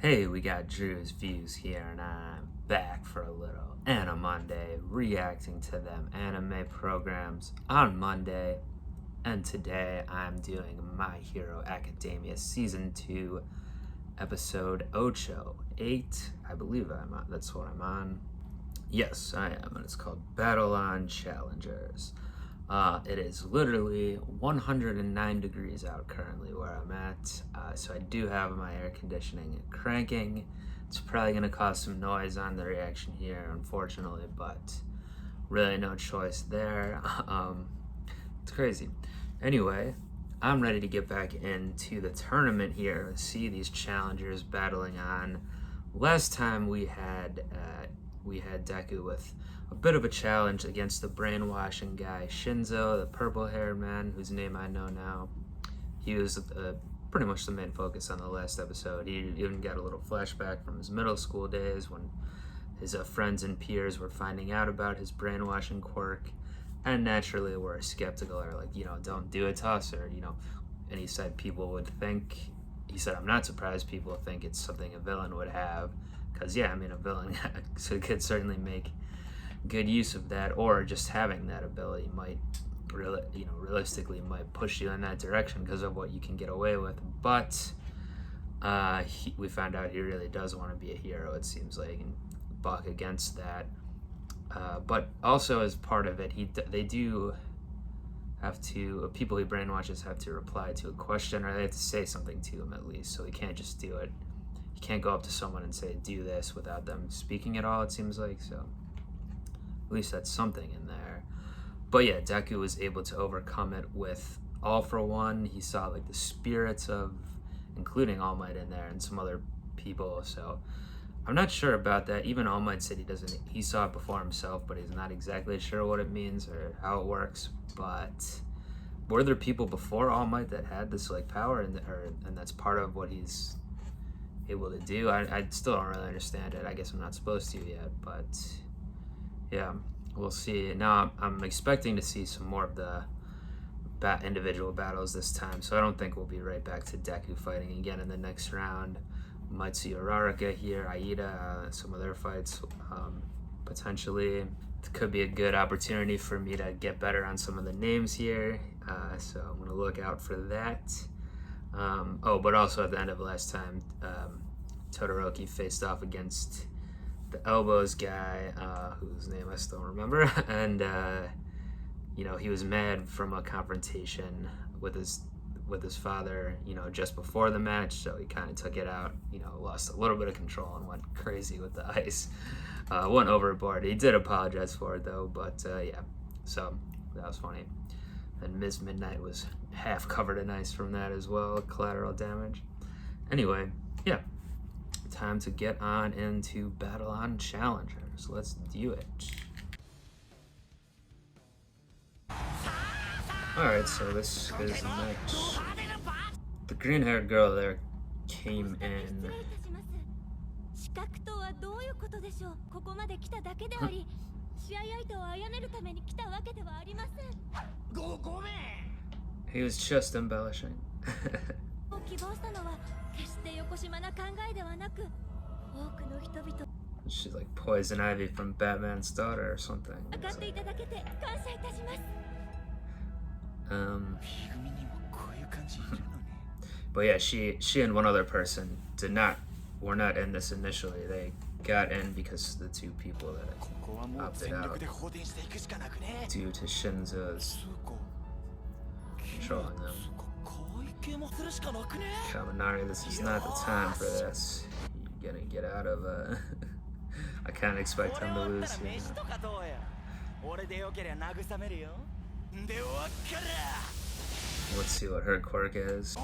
Hey, we got Drewz Viewz here, and I'm back for a little Anime Monday, reacting to them anime programs on Monday. And today I'm doing My Hero Academia Season 2, Episode 8. I believe that's what I'm on. Yes, I am, and it's called Battle on Challengers. It is literally 109 degrees out currently where I'm at, so I do have my air conditioning cranking. It's probably going to cause some noise on the reaction here, unfortunately, but really no choice there. It's crazy. Anyway, I'm ready to get back into the tournament here, see these challengers battling on. Last time we had Deku with a bit of a challenge against the brainwashing guy Shinzo, the purple-haired man whose name I know now. He was pretty much the main focus on the last episode. He even got a little flashback from his middle school days when his friends and peers were finding out about his brainwashing quirk, and naturally were skeptical, or like, don't do it to us, or and he said people would think, he said, I'm not surprised people think it's something a villain would have, because a villain could certainly make good use of that, or just having that ability might realistically might push you in that direction because of what you can get away with. But we found out he really does want to be a hero, it seems like, and buck against that. But also as part of it, they do have to, people he brainwashes have to reply to a question, or they have to say something to him at least, so he can't just do it. He can't go up to someone and say do this without them speaking at all, it seems like. So at least that's something in there. But yeah, Deku was able to overcome it with All for One. He saw like the spirits of, including All Might in there and some other people. So I'm not sure about that. Even All Might said he saw it before himself, but he's not exactly sure what it means or how it works. But were there people before All Might that had this like power, and that's part of what he's able to do? I still don't really understand it. I guess I'm not supposed to yet, but yeah, we'll see. Now I'm expecting to see some more of the individual battles this time, so I don't think we'll be right back to Deku fighting again in the next round. We might see Uraraka here, Aida, some other fights potentially. It could be a good opportunity for me to get better on some of the names here, so I'm going to look out for that. But also at the end of last time, Todoroki faced off against the Elbows guy, whose name I still remember, and he was mad from a confrontation with his father, just before the match, so he kind of took it out, lost a little bit of control and went crazy with the ice, went overboard. He did apologize for it though, but yeah, so that was funny. And Ms. Midnight was half covered in ice from that as well, collateral damage. Anyway, yeah, time to get on into Battle on Challengers. Let's do it. Alright, so this is the match. The green-haired girl there came in. He was just embellishing. She's like Poison Ivy from Batman's Daughter or something. But yeah, she and one other person were not in this initially. They got in because the two people that opted out due to Shinzo's controlling them. Kaminari, this is not the time for this. You're gonna get out of I can't expect him to lose here. Let's see what her quirk is.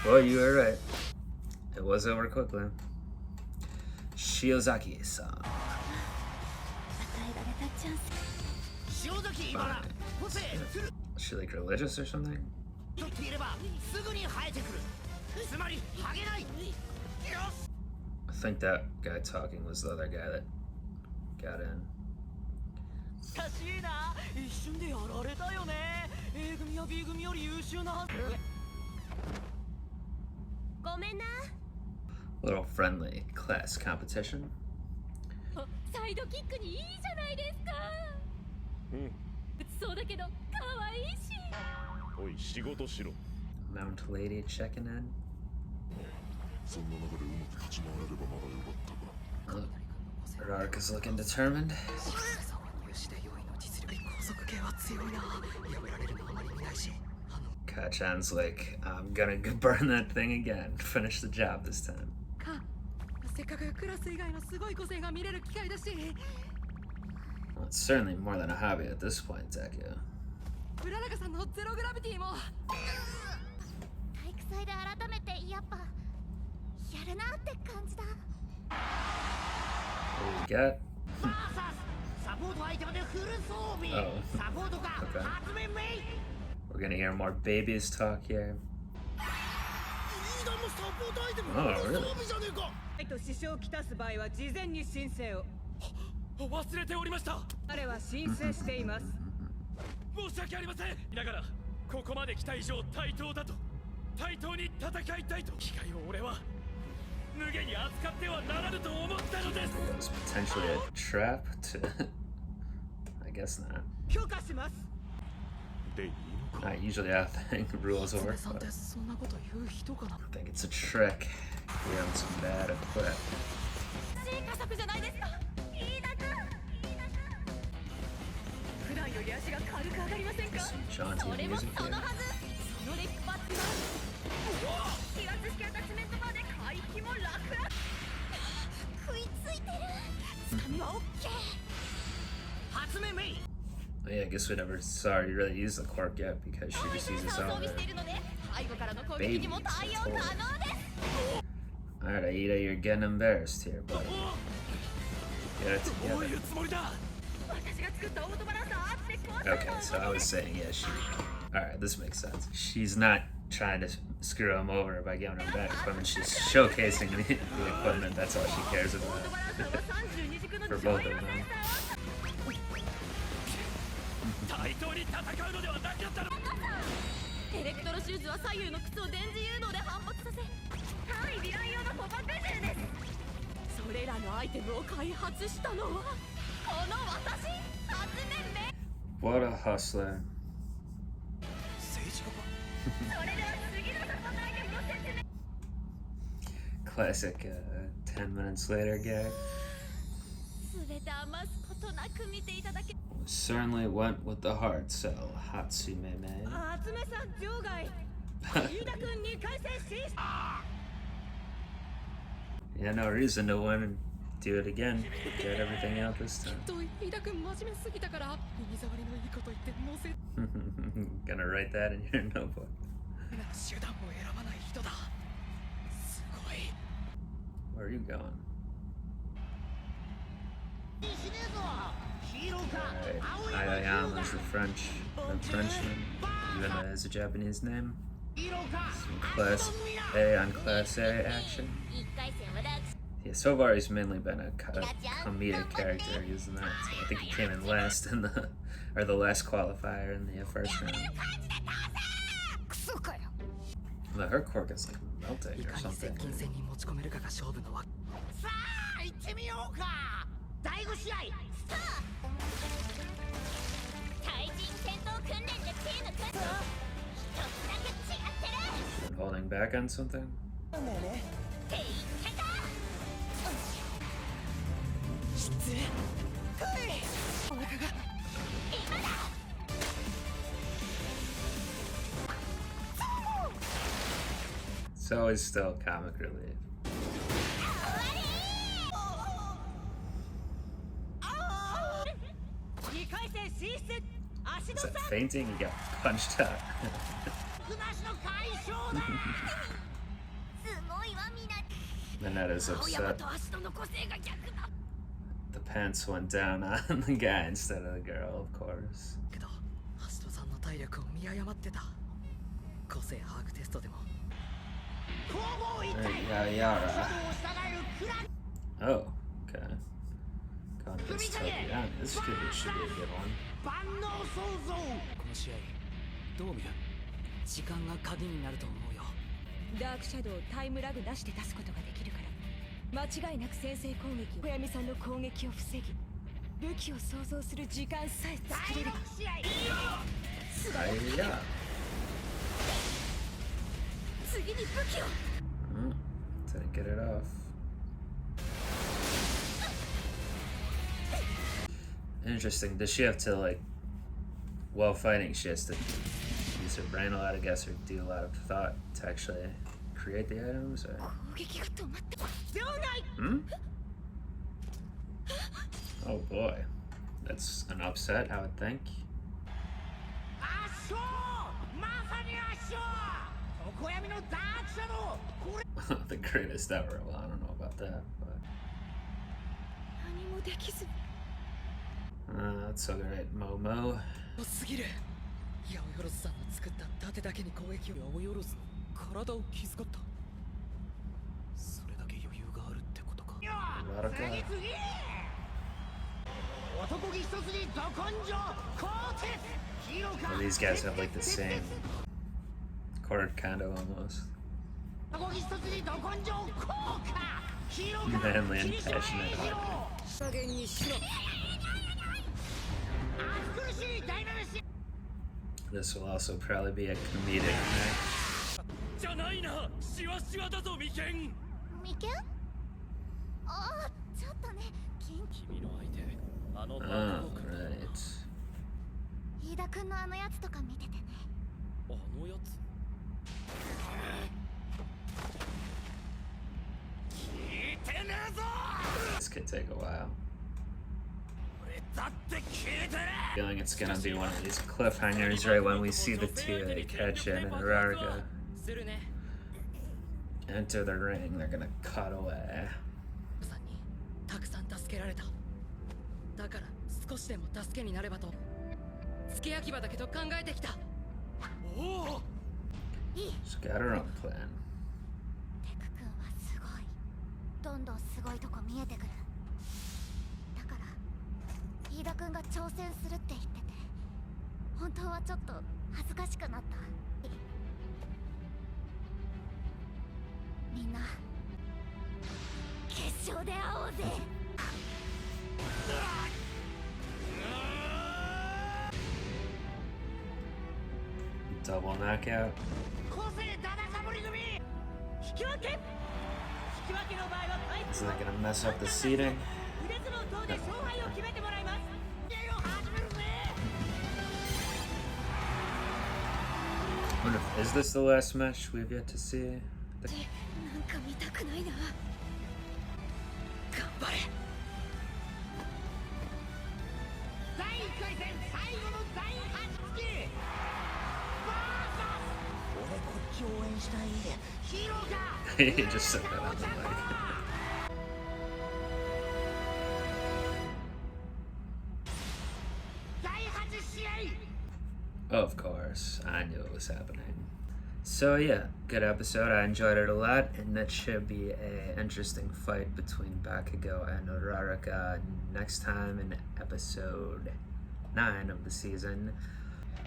Well, you were right. It was over quickly. Shiozaki-san. Is she like religious or something? think that guy talking was the other guy that got in. 難しいな。一瞬でやられたよね。A 組は B 組より優秀なはず。ごめんな。Little friendly class competition. サイドキックにいいじゃないですか。うん。そうだけど可愛いし。おい仕事しろ。Mount lady checking in. そんな中でうまく立ち回れればまだよかったが。Look, Rark is looking determined. Kachan's like, I'm gonna go burn that thing again. Finish the job this time. Well, it's certainly more than a hobby at this point, Deku. What do we got? Oh, okay. We're gonna hear more babies talk here. Oh, really? 支障をきたす場合は事前に申請を。忘れておりました。彼は申請しています。申し訳ありません。だからここまで来た以上対等だと。対等に戦いたいと。機会を俺は無限に扱ってはならぬと思ったのです。It was potentially a trap to. I guess not. 許可します。Usually I think rules work, but I think it's a trick. We have some bad equip. Some jaunty music here. Yeah, I guess we never saw her really use the quirk yet because she just uses all the babies. Alright, Aida, you're getting embarrassed here, buddy. Get it together. Okay, so I was saying, yeah, she... Alright, this makes sense. She's not trying to screw him over by giving him bad equipment. She's showcasing the equipment. That's all she cares about. For both of them. What a hustler. Classic 10 minutes later gag. Certainly went with the hard sell, Hatsumeme. Yeah, no reason to win and do it again. Get everything out this time. Gonna write that in your notebook. Where are you going? Alright, Ayama's a Frenchman, even though it has a Japanese name. Some Class A on Class A action. Yeah, so far he's mainly been a comedic character, isn't that? So I think he came in last in the last qualifier in the first round. Well, her quirk is like melting or something. Been holding back on something? It's always still comic relief. Is that fainting? He got punched out. Minetta's upset. The pants went down on the guy instead of the girl, of course. Yara. Oh, okay. Going against Tokyo. This should be a good one. この試合どう見る？時間が鍵になると思うよ。ダークシャドウをタイムラグなしで出すことができるから間違いなく先制攻撃小闇さんの攻撃を防ぎ武器を想像する時間さえ作れるYeah. 次に武器を Didn't get it off. Interesting. Does she have to, like, while fighting, she has to use her brain a lot, I guess, or do a lot of thought to actually create the items? Or... 攻撃が止まった Hmm? Oh boy. That's an upset, I would think. 圧勝！まさに圧勝！常闇のダークシャドウ！これ The greatest ever. Well, I don't know about that, but... 何もできず that's alright, Momo. すぎる。ヤオヨロスさんの作った盾だけに攻撃を。ヤオヨロスの体を気遣った。それだけ余裕があるってことか。Erotica. 男気一つにど根性鋼鉄ヒーローか。 Well, these guys have like the same chord kind of almost. 男気一つにど根性効果ヒーローか。 Manly and passionate heart. 加減にしろ。暑苦しいダイナミッシュ。 This will also probably be a comedic match. じゃないな。シワシワだぞ眉間。眉間？ああ、ちょっとね。君の相手。あの Oh, バカを right. 飯田君のあのやつとか見ててね。あのやつ。聞いてねえぞ。 This could take a while. 俺だって聞いてねえ。 Feeling it's gonna be one of these cliffhangers right when we see the two, like Ketchin and Rarga するね。 enter the ring. They're gonna cut away. さんにたくさん助けられた。だから少しでも助けになればと。付け焼き場だけど考えてきた。おお。 She's got her own plan. テク君はすごい。どんどんすごいとこ見えてくる。だから飯田君が挑戦するって言ってて、本当はちょっと恥ずかしくなった。みんな決勝で会おうぜ。 Double knockout. 個性ダダかぶり組。引き分け。引き分けの場合はタイ Is that gonna mess up the seating? 腕相撲等で勝敗を決めてもらいます。ゲームを始めるぜ。 Wonder if, is this the last match we've yet to see? なんか見たくないな。頑張れ。第1回戦最後の第8期。俺こっち応援したい。ヒーローか。 He just said that on the mic. 第8試合。 Of course, I knew it was happening. So yeah, good episode. I enjoyed it a lot, and that should be a interesting fight between Bakugo and Uraraka next time in episode 9 of the season.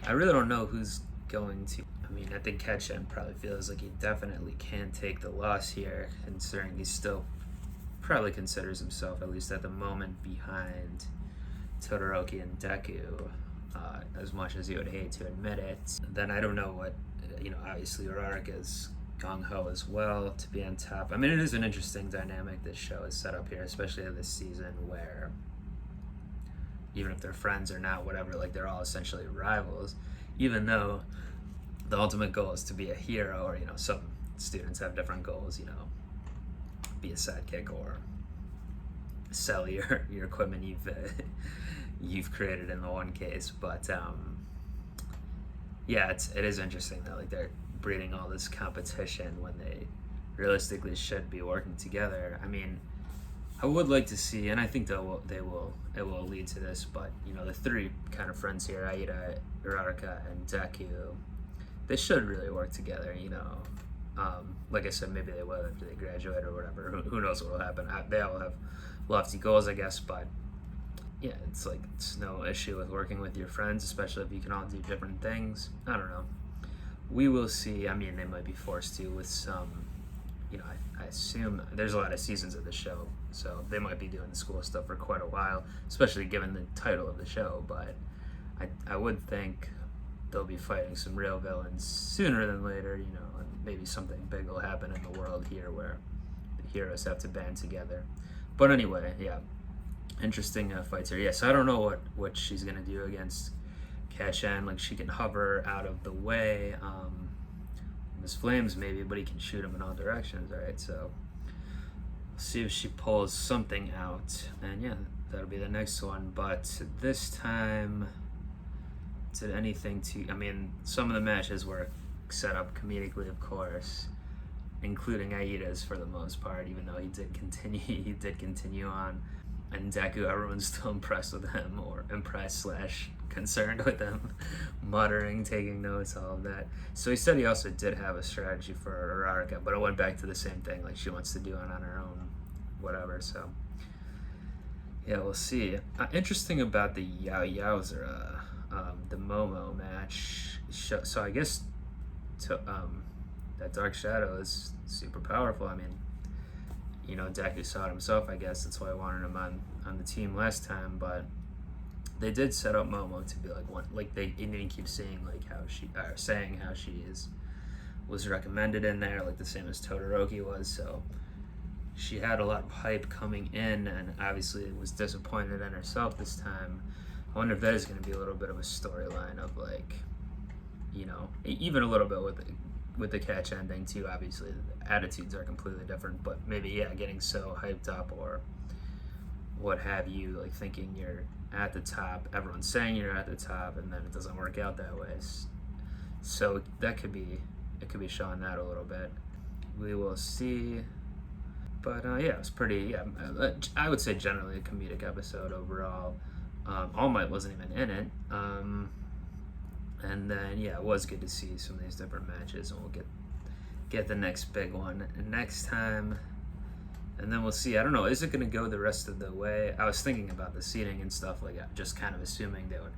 I really don't know who's going to. I mean, I think Ketchin probably feels like he definitely can take the loss here, considering he still probably considers himself, at least at the moment, behind Todoroki and Deku, as much as he would hate to admit it. Then I don't know what, obviously Uraraka is gung-ho as well to be on top. I mean, it is an interesting dynamic this show is set up here, especially this season where even if they're friends or not, whatever, like they're all essentially rivals, even though the ultimate goal is to be a hero, or some students have different goals, be a sidekick or sell your equipment you've created in the one case. But yeah, it is interesting that like they're breeding all this competition when they realistically should be working together. I mean, I would like to see, and I think it will lead to this, but the three kind of friends here, Aida, Uraraka, and Deku, they should really work together. Like I said, maybe they will after they graduate or whatever. Who knows what will happen? They all have lofty goals, I guess, but yeah, it's like it's no issue with working with your friends, especially if you can all do different things. I don't know. We will see. I mean, they might be forced to with some, I assume there's a lot of seasons of the show, so they might be doing the school stuff for quite a while, especially given the title of the show, but I would think they'll be fighting some real villains sooner than later, and maybe something big will happen in the world here where the heroes have to band together. But anyway, yeah, interesting fights here. Yeah, so I don't know what she's going to do against Kashan. Like, she can hover out of the way. His flames maybe, but he can shoot him in all directions, right? So we'll see if she pulls something out. And yeah, that'll be the next one. But this time, did anything I mean, some of the matches were set up comedically, of course, including Aida's for the most part, even though he did continue on. And Deku, everyone's still impressed with him, or impressed / concerned with him, muttering, taking notes, all of that. So he said he also did have a strategy for Araraka, but it went back to the same thing, like she wants to do it on her own, whatever. So yeah, we'll see. Interesting about the Yaoyao, the Momo match. So I guess that Dark Shadow is super powerful. I mean, Deku saw it himself, I guess. That's why I wanted him on the team last time. But they did set up Momo to be like one. Like they didn't keep saying how she was recommended in there, like the same as Todoroki was. So she had a lot of hype coming in, and obviously was disappointed in herself this time. I wonder if that is going to be a little bit of a storyline of like, even a little bit with the catch ending too. Obviously the attitudes are completely different, but maybe getting so hyped up or what have you, like thinking you're at the top, everyone's saying you're at the top, and then it doesn't work out that way. So it could be showing that a little bit. We will see. But yeah, it was pretty, I would say generally a comedic episode overall. All Might wasn't even in it. And then it was good to see some of these different matches, and we'll get the next big one next time. And then we'll see. I don't know, is it going to go the rest of the way? I was thinking about the seating and stuff, like just kind of assuming they would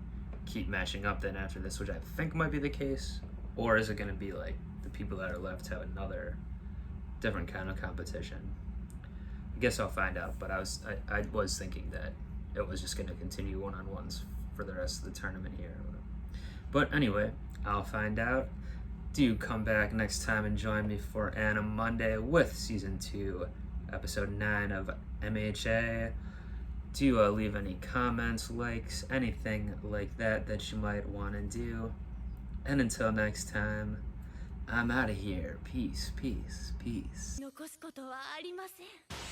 keep matching up then after this, which I think might be the case. Or is it going to be like the people that are left have another different kind of competition? I guess I'll find out, but I was thinking that it was just going to continue one-on-ones for the rest of the tournament here. But anyway, I'll find out. Do come back next time and join me for Anime Monday with Season 2, Episode 9 of MHA. Do leave any comments, likes, anything like that you might want to do. And until next time, I'm out of here. Peace, peace, peace. 残すことはありません。